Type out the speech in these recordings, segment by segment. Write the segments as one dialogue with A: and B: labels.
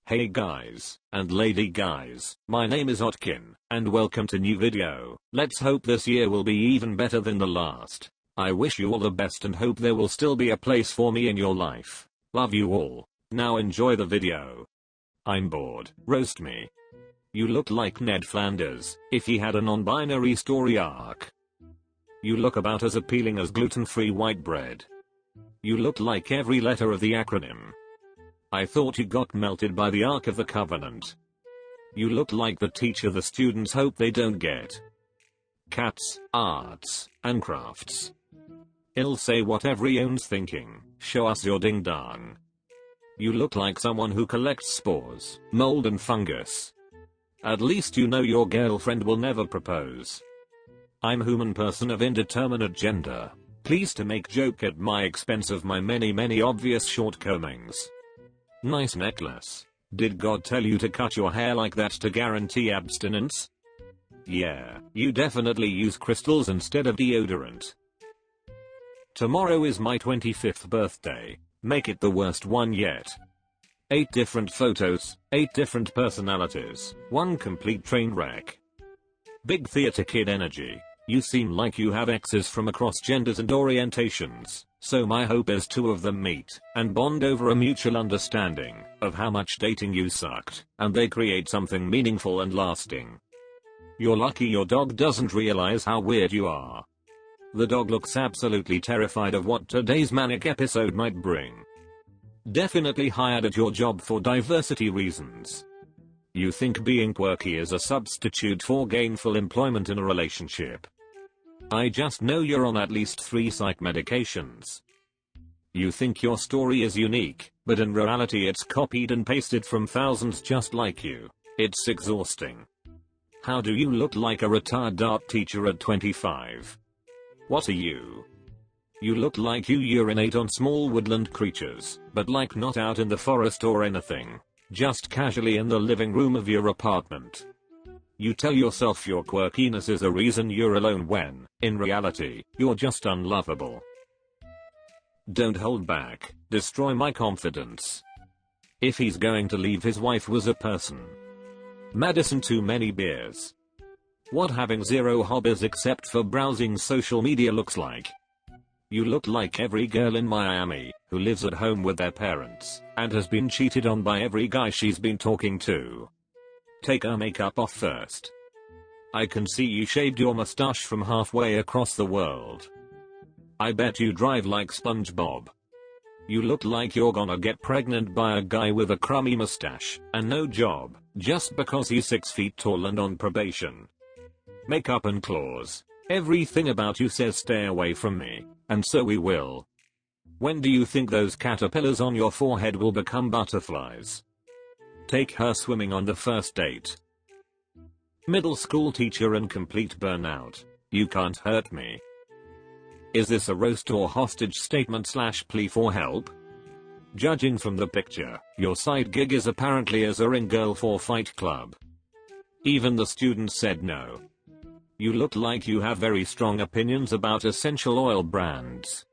A: Hey guys, and lady guys, my name is Otkin, and welcome to new video. Let's hope this year will be even better than the last. I wish you all the best and hope there will still be a place for me in your life. Love you all. Now enjoy the video. I'm bored. Roast me. You look like Ned Flanders, if he had a non-binary story arc. You look about as appealing as gluten-free white bread. You look like every letter of the acronym. I thought you got melted by the Ark of the Covenant. You look like the teacher the students hope they don't get. Cats, arts, and crafts. It'll say what everyone's thinking, show us your ding dong. You look like someone who collects spores, mold and fungus. At least you know your girlfriend will never propose. I'm human person of indeterminate gender. Please to make joke at my expense of my many obvious shortcomings. Nice necklace. Did God tell you to cut your hair like that to guarantee abstinence? Yeah, you definitely use crystals instead of deodorant. Tomorrow is my 25th birthday. Make it the worst one yet. 8 different photos, 8 different personalities, 1 complete train wreck. Big theater kid energy. You seem like you have exes from across genders and orientations, so my hope is 2 of them meet and bond over a mutual understanding of how much dating you sucked, and they create something meaningful and lasting. You're lucky your dog doesn't realize how weird you are. The dog looks absolutely terrified of what today's manic episode might bring. Definitely hired at your job for diversity reasons. You think being quirky is a substitute for gainful employment in a relationship. I just know you're on at least 3 psych medications. You think your story is unique, but in reality it's copied and pasted from thousands just like you. It's exhausting. How do you look like a retired art teacher at 25? What are you? You look like you urinate on small woodland creatures, but like not out in the forest or anything. Just casually in the living room of your apartment. You tell yourself your quirkiness is a reason you're alone when, in reality, you're just unlovable. Don't hold back, destroy my confidence. If he's going to leave his wife was a person. Madison too many beers. What having 0 hobbies except for browsing social media looks like. You look like every girl in Miami who lives at home with their parents and has been cheated on by every guy she's been talking to. Take her makeup off first. I can see you shaved your mustache from halfway across the world. I bet you drive like SpongeBob. You look like you're gonna get pregnant by a guy with a crummy mustache and no job just because he's 6 feet tall and on probation. Makeup and claws. Everything about you says stay away from me, and so we will. When do you think those caterpillars on your forehead will become butterflies? Take her swimming on the first date. Middle school teacher and complete burnout. You can't hurt me. Is this a roast or hostage statement / plea for help? Judging from the picture, your side gig is apparently as a ring girl for Fight Club. Even the students said no. You look like you have very strong opinions about essential oil brands.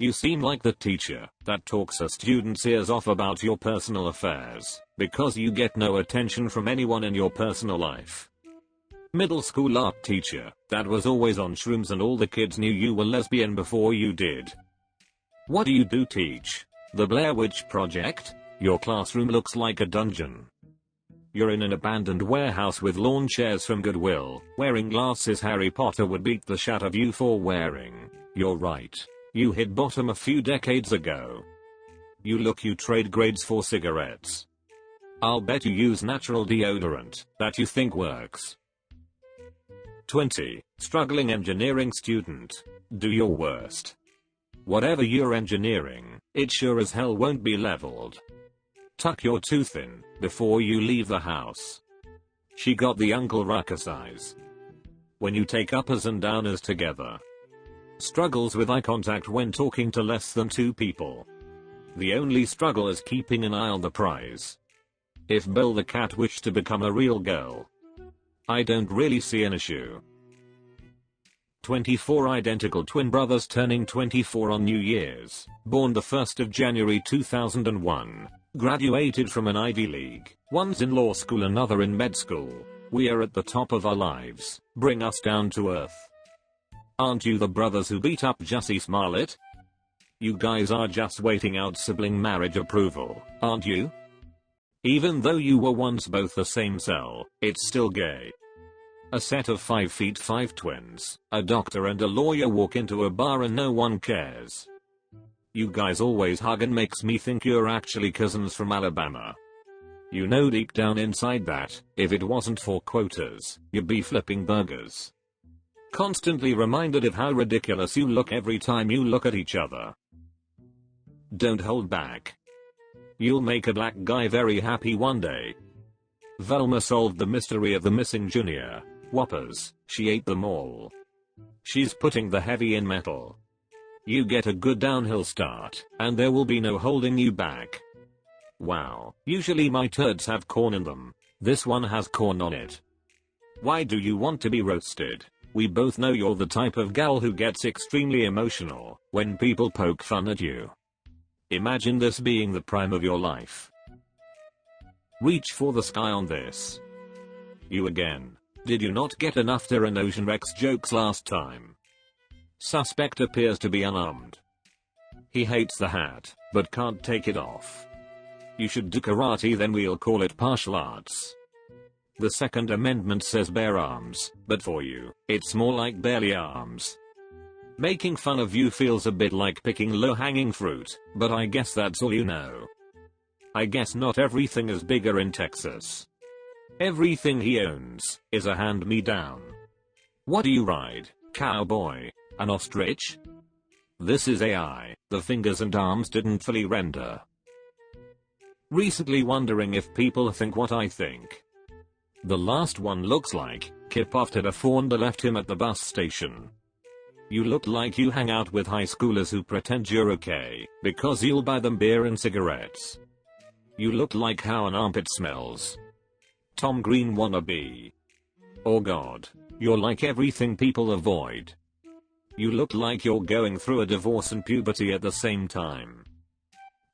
A: You seem like the teacher that talks a student's ears off about your personal affairs because you get no attention from anyone in your personal life. Middle school art teacher that was always on shrooms and all the kids knew you were lesbian before you did. What do you teach? The Blair Witch Project? Your classroom looks like a dungeon. You're in an abandoned warehouse with lawn chairs from Goodwill, wearing glasses Harry Potter would beat the shit out of you for wearing. You're right. You hit bottom a few decades ago. You trade grades for cigarettes. I'll bet you use natural deodorant that you think works. 20. Struggling engineering student. Do your worst. Whatever you're engineering, it sure as hell won't be leveled. Tuck your tooth in before you leave the house. She got the Uncle Ruckus eyes. When you take uppers and downers together. Struggles with eye contact when talking to less than 2 people. The only struggle is keeping an eye on the prize. If Bill the cat wished to become a real girl, I don't really see an issue. 24 identical twin brothers turning 24 on New Year's, born the 1st of January 2001. Graduated from an Ivy League, one's in law school, another in med school. We are at the top of our lives. Bring us down to earth. Aren't you the brothers who beat up Jussie Smollett? You guys are just waiting out sibling marriage approval, aren't you? Even though you were once both the same cell, it's still gay. A set of 5'5" twins, a doctor and a lawyer walk into a bar and no one cares. You guys always hug and makes me think you're actually cousins from Alabama. You know deep down inside that, if it wasn't for quotas, you'd be flipping burgers. Constantly reminded of how ridiculous you look every time you look at each other. Don't hold back. You'll make a black guy very happy one day. Velma solved the mystery of the missing junior Whoppers. She ate them all. She's putting the heavy in metal. You get a good downhill start, and there will be no holding you back. Wow, usually my turds have corn in them. This one has corn on it. Why do you want to be roasted? We both know you're the type of gal who gets extremely emotional when people poke fun at you. Imagine this being the prime of your life. Reach for the sky on this. You again. Did you not get enough Tyrannosaurus Rex jokes last time? Suspect appears to be unarmed. He hates the hat, but can't take it off. You should do karate, then we'll call it martial arts. The Second Amendment says bare arms, but for you, it's more like barely arms. Making fun of you feels a bit like picking low-hanging fruit, but I guess that's all you know. I guess not everything is bigger in Texas. Everything he owns is a hand-me-down. What do you ride, cowboy? An ostrich? This is AI, the fingers and arms didn't fully render. Recently wondering if people think what I think. The last one looks like Kip after the Fonda left him at the bus station. You look like you hang out with high schoolers who pretend you're okay because you'll buy them beer and cigarettes. You look like how an armpit smells. Tom Green wannabe. Oh god, you're like everything people avoid. You look like you're going through a divorce and puberty at the same time.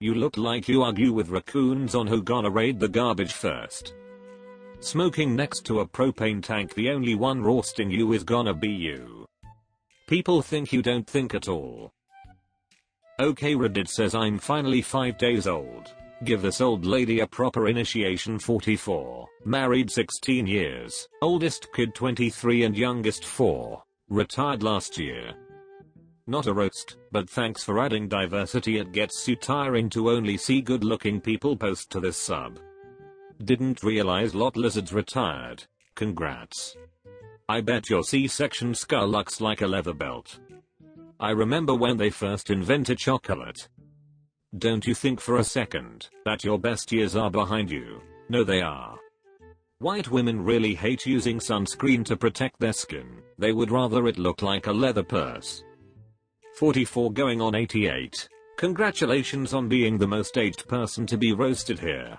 A: You look like you argue with raccoons on who gonna raid the garbage first. Smoking next to a propane tank, the only one roasting you is gonna be you. People think you don't think at all. Okay, Reddit says I'm finally 5 days old. Give this old lady a proper initiation. 44. Married 16 years. Oldest kid 23 and youngest 4. Retired last year. Not a roast, but thanks for adding diversity. It gets you tiring to only see good looking people post to this sub. Didn't realize lot lizards retired. Congrats. I bet your C-section skull looks like a leather belt. I remember when they first invented chocolate. Don't you think for a second that your best years are behind you? No, they are. White women really hate using sunscreen to protect their skin. They would rather it look like a leather purse. 44 going on 88. Congratulations on being the most aged person to be roasted here.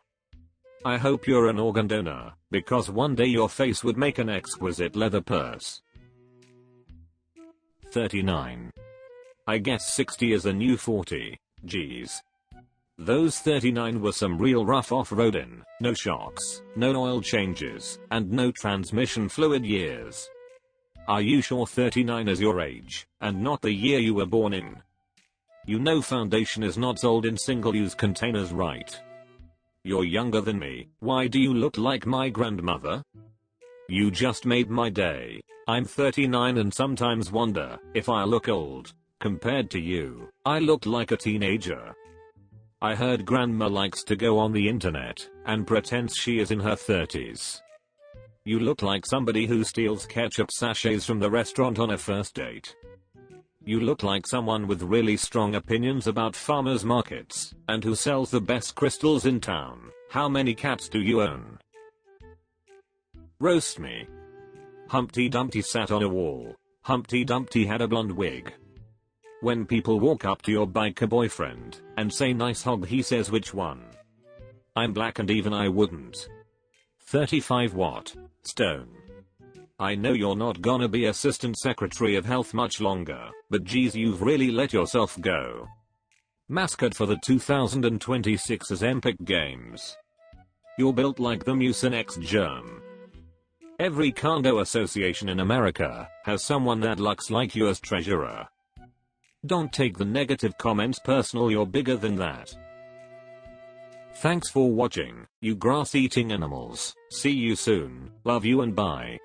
A: I hope you're an organ donor, because one day your face would make an exquisite leather purse. 39. I guess 60 is a new 40. Geez. Those 39 were some real rough off-roading, no shocks, no oil changes, and no transmission fluid years. Are you sure 39 is your age, and not the year you were born in? You know foundation is not sold in single-use containers, right? You're younger than me. Why do you look like my grandmother? You just made my day. I'm 39 and sometimes wonder if I look old. Compared to you, I look like a teenager. I heard grandma likes to go on the internet and pretends she is in her 30s. You look like somebody who steals ketchup sachets from the restaurant on a first date. You look like someone with really strong opinions about farmers markets and who sells the best crystals in town. How many cats do you own? Roast me. Humpty Dumpty sat on a wall. Humpty Dumpty had a blonde wig. When people walk up to your biker boyfriend and say nice hog, he says which one? I'm black and even I wouldn't. 35 what? Stone. I know you're not gonna be Assistant Secretary of Health much longer, but geez, you've really let yourself go. Mascot for the 2026 Epic Games. You're built like the Mucinex germ. Every cargo association in America has someone that looks like you as treasurer. Don't take the negative comments personal, you're bigger than that. Thanks for watching, you grass-eating animals. See you soon. Love you and bye.